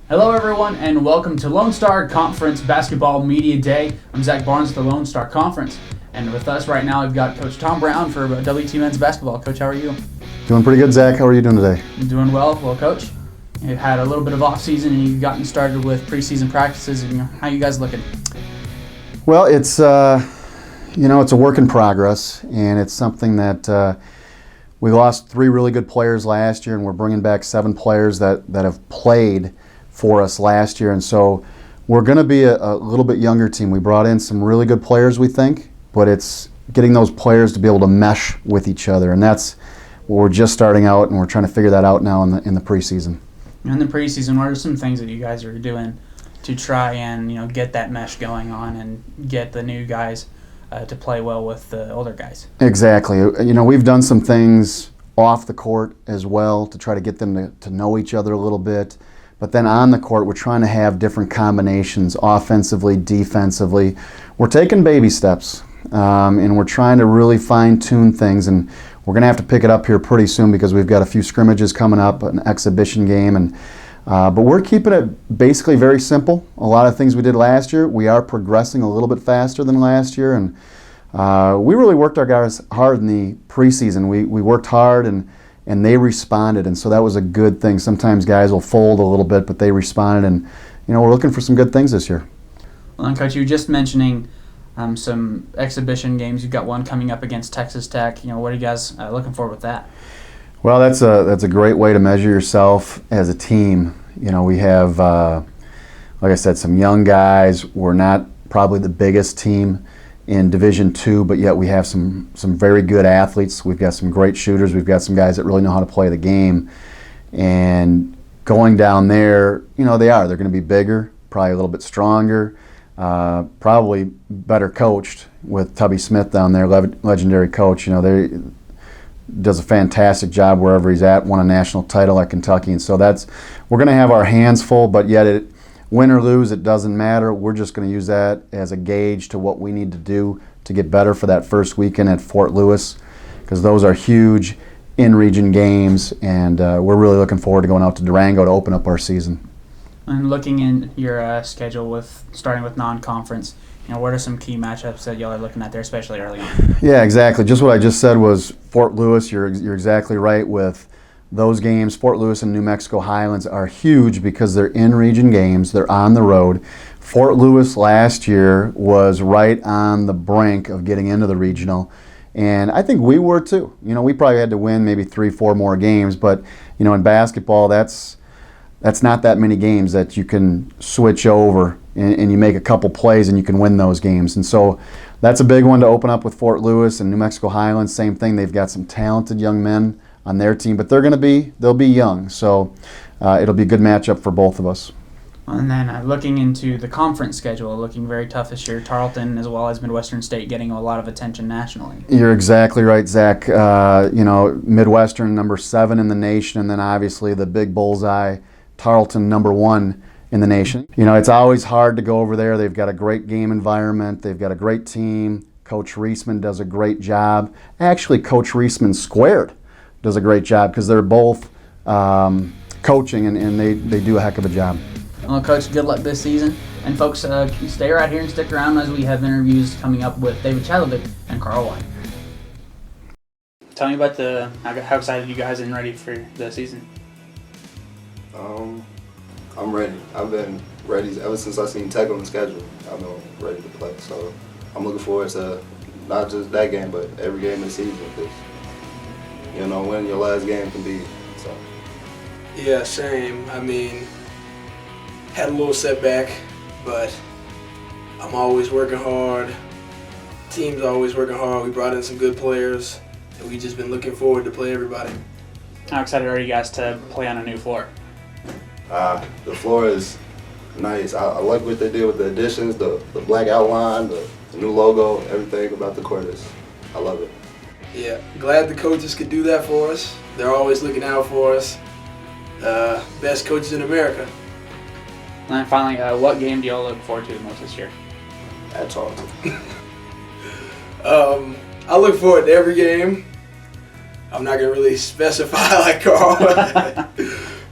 Hello, everyone, and welcome to Lone Star Conference Basketball Media Day. I'm Zach Barnes with the Lone Star Conference, and with us right now, we've got Coach Tom Brown for WT Men's Basketball. Coach, how are you? Doing pretty good, Zach. How are you doing today? I'm doing well. Well, Coach, you had a little bit of off-season, and you've gotten started with preseason practices. And how you guys looking? Well, it's it's a work in progress, and it's something that we lost 3 really good players last year, and we're bringing back 7 players that have played for us last year, and so we're going to be a little bit younger team. We brought in some really good players, we think, but it's getting those players to be able to mesh with each other, and that's what we're just starting out, and we're trying to figure that out now in the preseason. In the preseason, what are some things that you guys are doing to try and get that mesh going on and get the new guys to play well with the older guys? Exactly. We've done some things off the court as well to try to get them to know each other a little bit. But then on the court, we're trying to have different combinations, offensively, defensively. We're taking baby steps, and we're trying to really fine-tune things. And we're going to have to pick it up here pretty soon because we've got a few scrimmages coming up, an exhibition game. But we're keeping it basically very simple. A lot of things we did last year, we are progressing a little bit faster than last year. And we really worked our guys hard in the preseason. We worked hard and they responded, and so that was a good thing. Sometimes guys will fold a little bit, but they responded, and we're looking for some good things this year. Well, and Coach, you were just mentioning some exhibition games. You've got one coming up against Texas Tech. What are you guys looking for with that? Well, that's a great way to measure yourself as a team. We have, like I said, some young guys. We're not probably the biggest team in Division II, but yet we have some very good athletes. We've got some great shooters. We've got some guys that really know how to play the game. And going down there, they're going to be bigger, probably a little bit stronger, probably better coached with Tubby Smith down there, legendary coach. They does a fantastic job wherever he's at, won a national title at Kentucky. And so we're going to have our hands full, but yet win or lose, it doesn't matter. We're just going to use that as a gauge to what we need to do to get better for that first weekend at Fort Lewis, because those are huge in-region games, and we're really looking forward to going out to Durango to open up our season. And looking in your schedule starting with non-conference, what are some key matchups that y'all are looking at there, especially early on? Yeah, exactly. Just what I just said was Fort Lewis. You're exactly right with those games. Fort Lewis and New Mexico Highlands are huge because they're in-region games. They're on the road. Fort Lewis last year was right on the brink of getting into the regional, and I think we were too. We probably had to win maybe 3-4 more games, but in basketball, that's not that many games that you can switch over and you make a couple plays and you can win those games. And so that's a big one to open up with Fort Lewis and New Mexico Highlands. Same thing. They've got some talented young men on their team, but they'll be young, so it'll be a good matchup for both of us. And then looking into the conference schedule, looking very tough this year. Tarleton as well as Midwestern State getting a lot of attention nationally. You're exactly right, Zach. Midwestern number 7 in the nation, and then obviously the big bullseye, Tarleton number 1 in the nation. It's always hard to go over there. They've got a great game environment. They've got a great team. Coach Reisman does a great job. Actually, Coach Reisman squared does a great job because they're both coaching, and they do a heck of a job. Well, Coach, good luck this season. And folks, stay right here and stick around as we have interviews coming up with David Chalovic and Carl White. Tell me about how excited you guys are and ready for the season. I'm ready. I've been ready ever since I seen Tech on the schedule. I've been ready to play. So I'm looking forward to not just that game, but every game of the season. Because when your last game can be. So. Yeah, same. Had a little setback, but I'm always working hard. Team's always working hard. We brought in some good players, and we just been looking forward to play everybody. How excited are you guys to play on a new floor? The floor is nice. I like what they did with the additions, the black outline, the new logo, everything about the court I love it. Yeah, glad the coaches could do that for us. They're always looking out for us. Best coaches in America. And then finally, what game do y'all look forward to the most this year? At Tarleton. I look forward to every game. I'm not going to really specify like Carl.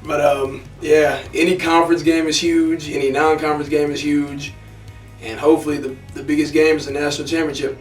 But yeah, any conference game is huge. Any non-conference game is huge. And hopefully the biggest game is the national championship.